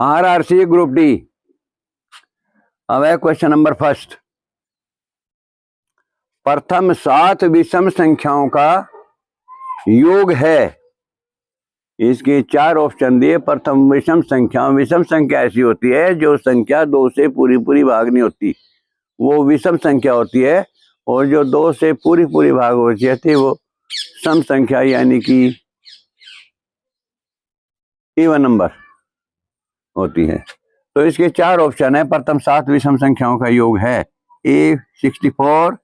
RRC group D. अब है question number first. प्रथम 7 विषम संख्याओं का योग है। इसके 4 ऑप्शन दिए। प्रथम विषम संख्या ऐसी होती है जो संख्या 2 से पूरी भाग नहीं होती, वो विषम संख्या होती है। और जो 2 से पूरी भाग हो जाती है वो सम संख्या यानी कि इवन नंबर होती है। तो इसके 4 ऑप्शन है। प्रथम 7 विषम संख्याओं का योग है। A 64,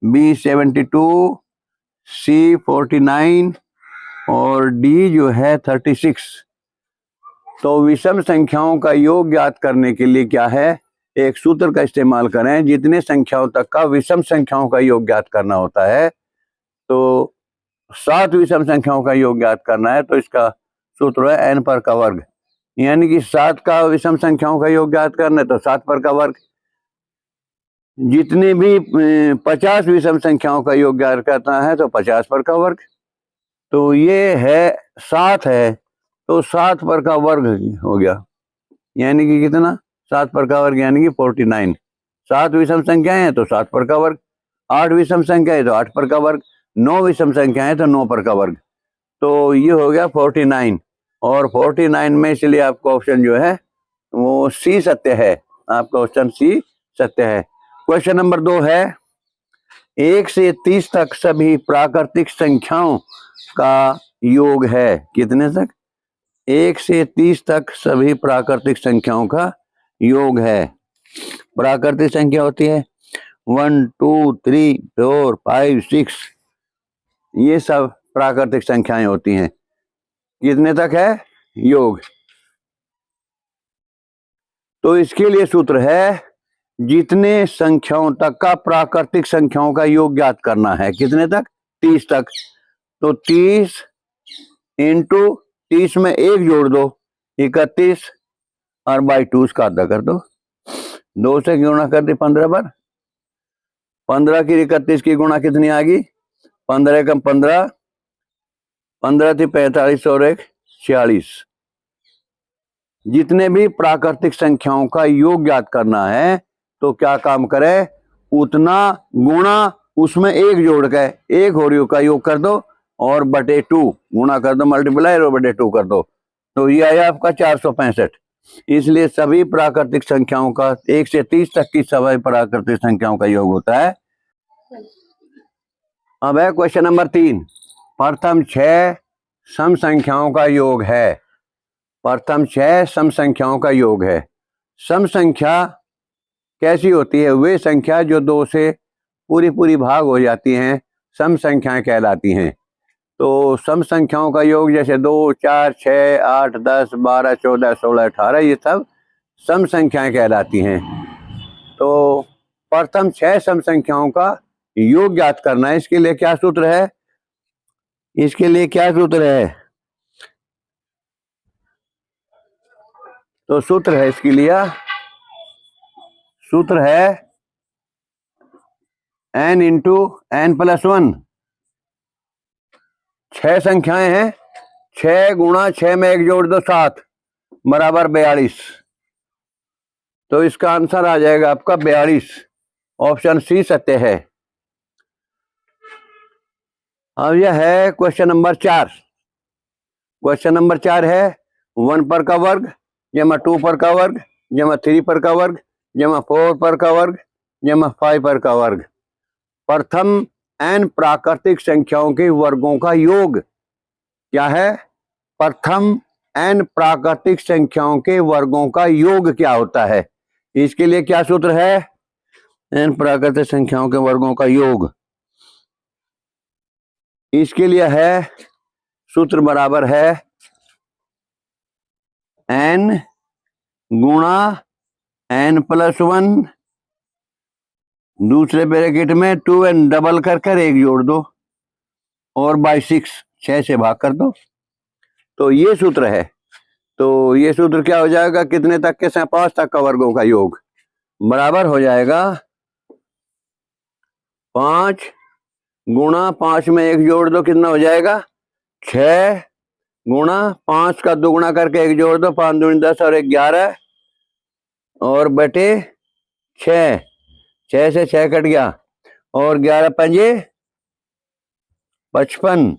B 72, C 49 और D जो है 36। तो विषम संख्याओं का योग ज्ञात करने के लिए क्या है, एक सूत्र का इस्तेमाल करें। जितने संख्याओं तक का विषम संख्याओं का योग ज्ञात करना होता है, तो 7 विषम संख्याओं का योग ज्ञात करना है तो इसका सूत्र है n पर का वर्ग। यानी कि 7 का विषम संख्याओं का योग ज्ञात करना है तो 7 पर का वर्ग। जितने भी 50 विषम संख्याओं का योग ज्ञात करना है तो 50 पर का वर्ग। तो ये है 7 है तो 7 पर का वर्ग हो गया, यानी कि कितना, 7 पर का वर्ग यानी कि 49। 7 विषम संख्याएं हैं तो 7 पर का वर्ग, 8 विषम संख्या है तो 8 पर का वर्ग, 9 विषम संख्या है तो 9 पर का वर्ग। तो ये हो गया 49। और 49 में इसलिए आपका ऑप्शन जो है वो सी सत्य है। आपका ऑप्शन सी सत्य है। क्वेश्चन नंबर 2 है। 1 से 30 तक सभी प्राकृतिक संख्याओं का योग है। कितने तक? 1 से 30 तक सभी प्राकृतिक संख्याओं का योग है। प्राकृतिक संख्या होती है 1 2 3 4 5 6, ये सब प्राकृतिक संख्याएं होती हैं। कितने तक है योग? तो इसके लिए सूत्र है जितने संख्याओं तक का प्राकृतिक संख्याओं का योग ज्ञात करना है। कितने तक? 30 तक। तो 30 इंटू 30 में 1 जोड़ दो, 31, और बाई 2 उसका आधा कर दो। 2 से गुणा कर दी 15 पर। 15 की 31 की गुणा कितनी आ गई? 15 कम 15, 15 थी 45 और 1 46। जितने भी प्राकृतिक संख्याओं का योग ज्ञात करना है तो क्या काम करें, उतना गुणा उसमें 1 जोड़ के 1 और का योग कर दो और बटे 2 गुणा कर दो, मल्टीप्लाई और बटे 2 कर दो। तो ये आया आपका 465। इसलिए सभी प्राकृतिक संख्याओं का 1 से 30 तक की सभी प्राकृतिक संख्याओं का योग होता है। अब है क्वेश्चन नंबर 3। प्रथम 6 सम संख्याओं का योग है। प्रथम 6 सम संख्याओं का योग है। सम संख्या कैसी होती है? वे संख्या जो 2 से पूरी भाग हो जाती हैं सम संख्याएं कहलाती हैं। तो सम संख्याओं का योग जैसे 2 4 6 8 10 12 14 16 18, ये सब सम संख्याएं कहलाती हैं। तो प्रथम 6 सम संख्याओं का योग ज्ञात करना है। इसके लिए क्या सूत्र है? इसके लिए क्या सूत्र है? तो सूत्र है इसके लिए, सूत्र है n इंटू n प्लस 1। 6 संख्याएं हैं, 6 गुणा 6 में 1 जोड़ दो 7 बराबर 42। तो इसका आंसर आ जाएगा आपका 42। ऑप्शन सी सत्य है। अब यह है क्वेश्चन नंबर 4। क्वेश्चन नंबर 4 है 1 पर का वर्ग जमा 2 पर का वर्ग जमा 3 पर का वर्ग जमा 4 पर का वर्ग जमा 5 पर का वर्ग। प्रथम n प्राकृतिक संख्याओं के वर्गों का योग क्या है? प्रथम n प्राकृतिक संख्याओं के वर्गों का योग क्या होता है? इसके लिए क्या सूत्र है? n प्राकृतिक संख्याओं के वर्गों का योग, इसके लिए है सूत्र बराबर है n गुणा n प्लस 1, दूसरे ब्रैकेट में 2n डबल कर 1 जोड़ दो और बाई 6 से भाग कर दो। तो ये सूत्र है। तो ये सूत्र क्या हो जाएगा? कितने तक के? 5 तक का वर्गों का योग बराबर हो जाएगा 5 गुणा 5 में 1 जोड़ दो, कितना हो जाएगा? 6 गुणा 5 का दुगुना करके 1 जोड़ दो, 5 दूनी 10 और 1 11 और बटे 6, 6 से 6 कट गया और 11 पंजे 55।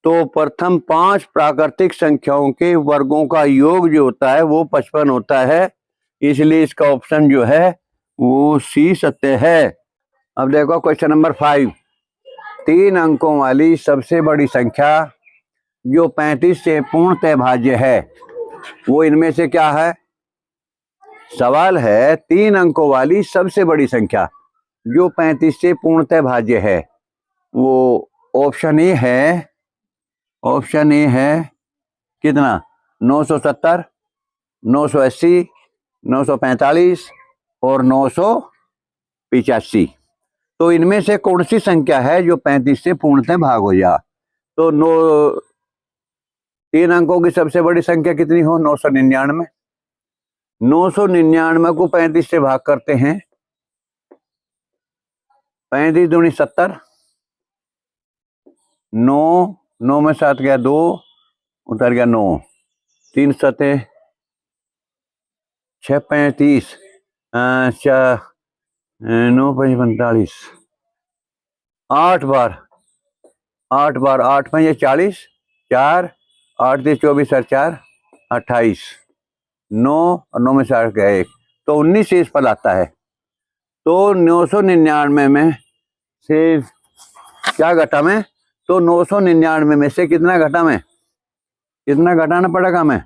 तो प्रथम 5 प्राकृतिक संख्याओं के वर्गों का योग जो होता है वो 55 होता है, इसलिए इसका ऑप्शन जो है वो सी सत्य है। अब देखो क्वेश्चन नंबर 5, 3 अंकों वाली सबसे बड़ी संख्या जो 35 से पूर्णतः भाज्य है वो इनमें से क्या है? सवाल है 3 अंकों वाली सबसे बड़ी संख्या जो 35 से पूर्णतः भाज्य है, वो ऑप्शन ए है, ऑप्शन ए है कितना? 970, 980, 945 और 985। तो इनमें से कौन सी संख्या है जो 35 से पूर्णतः भाग हो जा? तो 3 अंकों की सबसे बड़ी संख्या कितनी हो? 999। 999 को 35 से भाग करते हैं, 35 दूनी 70, 9 में 7 गया 2, उतर गया 9, 3 सते 6 35, 9 5 45, 8 बार 8 में ये 40, 4 8 से 24 और 4 28, 9 और 9 में 60 गया 1, तो 19 शेष फल आता है। तो 999 में से क्या घटा मैं? तो 999 में से कितना घटा मैं? कितना घटाना पड़ेगा मैं?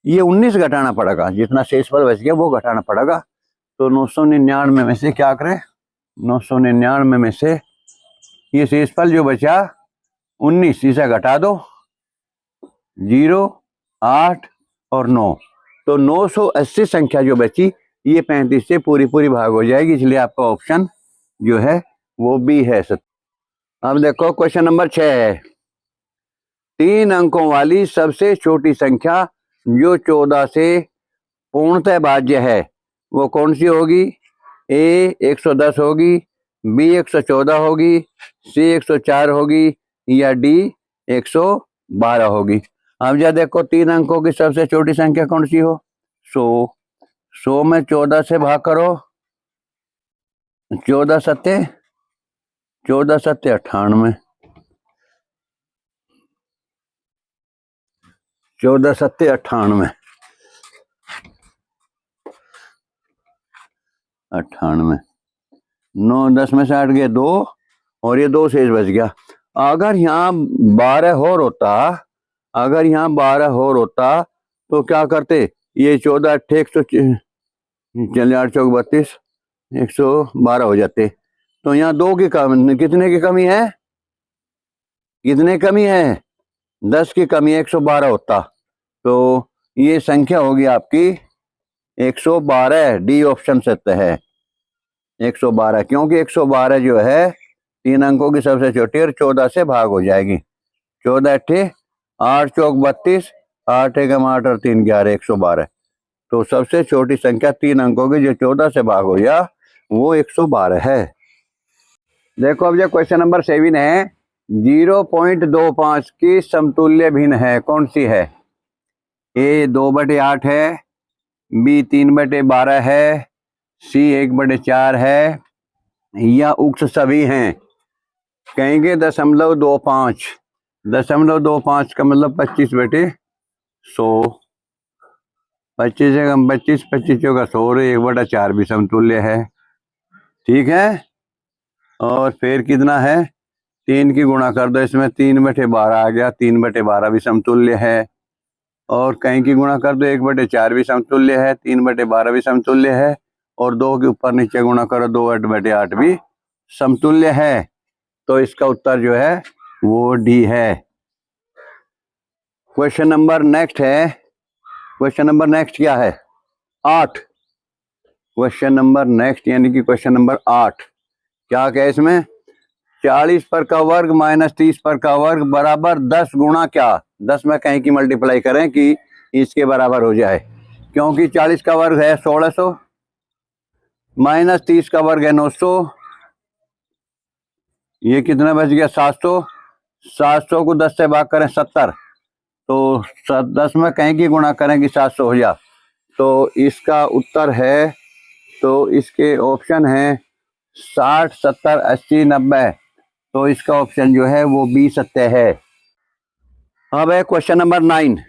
ये 19 घटाना पड़ेगा, जितना शेषफल बच गया वो घटाना पड़ेगा। तो 999 में से क्या करें? 999 में से ये शेषफल जो बचा 19, इसे घटा दो, 0 8 और 9, तो 980 संख्या जो बची ये 35 से पूरी भाग हो जाएगी, इसलिए आपका ऑप्शन जो है वो बी है। अब देखो क्वेश्चन नंबर 6 है, 3 अंकों वाली सबसे छोटी संख्या जो 14 से पूर्णतः भाज्य है वो कौन सी होगी? ए 110 होगी, बी 114 होगी, सी 104 होगी या डी 112 होगी। अब जब देखो 3 अंकों की सबसे छोटी संख्या कौन सी हो? 100 में 14 से भाग करो, 14 सत्ते 98, 14 सत्ते 98, 9 10 में से 8 गए 2 और ये 2 शेष बच गया। अगर यहाँ 12 और होता, अगर यहाँ 12 और होता तो क्या करते? ये 14 8 100 चलिए 8 चौक 32, 112 हो जाते। तो यहाँ 2 की कमी, कितने की कमी है? कितने कमी है? 10 की कमी, 112 होता। तो ये संख्या होगी आपकी 112, डी ऑप्शन सत्य है 112, क्योंकि 112 जो है 3 अंकों की सबसे छोटी और 14 से भाग हो जाएगी। 14 8 8 चौक 32, 8 एकम 8 और 3 11, 112। तो सबसे छोटी संख्या 3 अंकों की जो 14 से भाग हो या वो 112 है। देखो अब जो क्वेश्चन नंबर 7 है, 0.25 की समतुल्य भिन्न है, कौन सी है? ए 2/8 है, बी 3/12 है, सी 1/4 है या उक्त सभी हैं। कहेंगे 0.25, 0.25 का मतलब 25/100, 25 से कम 25, 25 का 100, 1/4 भी समतुल्य है, ठीक है। और फिर कितना है? 3 की गुणा कर दो, इसमें 3/12 आ गया, 3/12 भी समतुल्य है। और कहीं की गुणा कर दो, 1/4 भी समतुल्य है, 3/12 भी समतुल्य है। और 2 के ऊपर नीचे गुणा करो, 2/8 भी समतुल्य है। तो इसका उत्तर जो है वो डी है। क्वेश्चन नंबर नेक्स्ट है, क्वेश्चन नंबर नेक्स्ट क्या है? 8। क्वेश्चन नंबर नेक्स्ट यानी कि क्वेश्चन नंबर 8 क्या क्या इसमें? 40 पर का वर्ग माइनस 30 पर का वर्ग बराबर 10 गुणा क्या? 10 में कहीं की मल्टीप्लाई करें कि इसके बराबर हो जाए, क्योंकि 40 का वर्ग है 1600, माइनस 30 का वर्ग है 900, ये कितना बच गया? 700। 700 को 10 से भाग करें 70, तो 10 में कहीं की गुणा करेंगे 700 हो जा। तो इसका उत्तर है, तो इसके ऑप्शन है 60, 70, 80, 90। तो इसका ऑप्शन जो है वो बी सत्य है। अब है क्वेश्चन नंबर 9।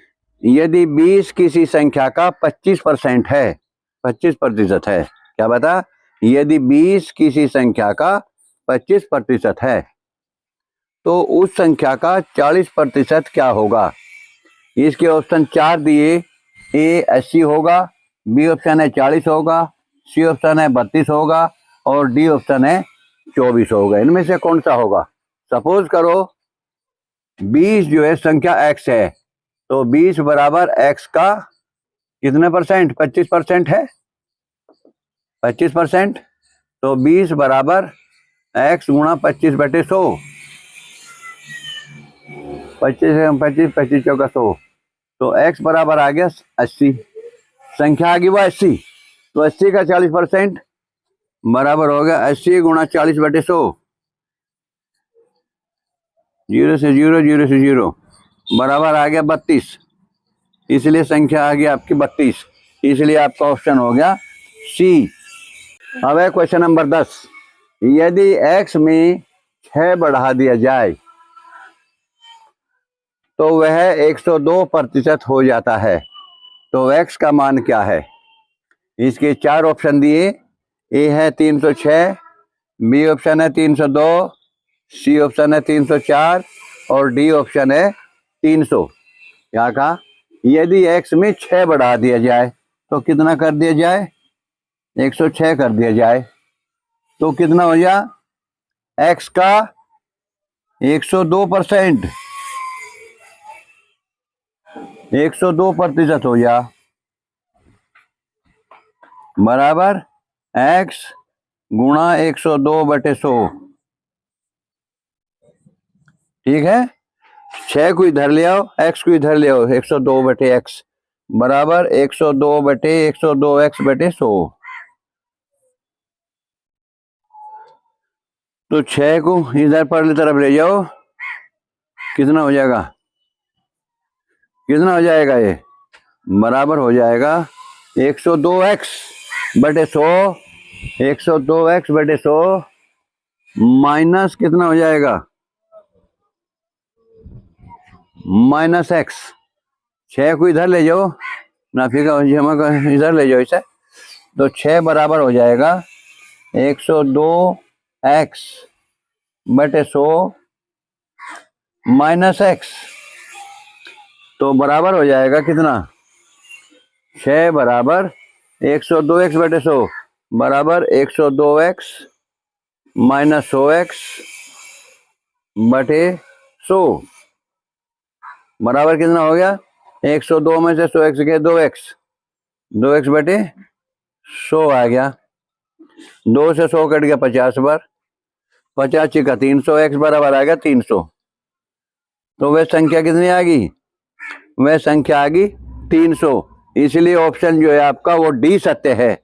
यदि 20 किसी संख्या का 25% है, 25% है, क्या बता, यदि 20 किसी संख्या का 25% है तो उस संख्या का 40% क्या होगा। इसके ऑप्शन 4 दिए। ए 80 होगा, बी ऑप्शन है 40 होगा, सी ऑप्शन है 32 होगा और डी ऑप्शन है 24 होगा। इनमें से कौन सा होगा। सपोज करो 20 जो है संख्या x है, तो 20 बराबर x का कितने परसेंट, 25% है, 25%। तो 20 बराबर x गुणा 25/100, 25 चौका 100। तो x बराबर आ गया 80, संख्या आ गई वो 80। तो 80 का 40% बराबर हो गया 80 गुणा 40/100, 0 से 0, 0 से 0, बराबर आ गया 32। इसलिए संख्या आ गई आपकी 32। इसलिए आपका ऑप्शन हो गया सी। अब है क्वेश्चन नंबर 10। यदि x में 6 बढ़ा दिया जाए तो वह 102% हो जाता है, तो x का मान क्या है। इसके 4 ऑप्शन दिए। ए है 306, बी ऑप्शन है 302, सी ऑप्शन है 304 और डी ऑप्शन है 300। क्या कहा, यदि x में 6 बढ़ा दिया जाए तो कितना कर दिया जाए, 106 कर दिया जाए, तो कितना हो जा, x का 102%, 102% हो जा, बराबर x गुणा 102/100। ठीक है, 6 को इधर ले आओ, x को इधर ले आओ, 102/x बराबर 102/102x/100। तो 6 को इधर पर तरफ ले जाओ, कितना हो जाएगा, कितना हो जाएगा, ये बराबर हो जाएगा 102x/100, 102x/100 माइनस कितना हो जाएगा, माइनस x। 6 को इधर ले जाओ, नाफी का इधर ले जाओ इसे, तो 6 बराबर हो जाएगा 102x/100 माइनस x। तो बराबर हो जाएगा कितना, 6 बराबर 102x/100 बराबर 102x माइनस 100x/100 बराबर कितना हो गया, 102 में से 100x गए 2x, 2x/100 आ गया। 2 से 100 कट गया 50 बार, 85 का 300, x बराबर आ गया 300। तो वह संख्या कितनी आ गई, वह संख्या आ गई 300। इसलिए ऑप्शन जो है आपका वो डी सत्य है।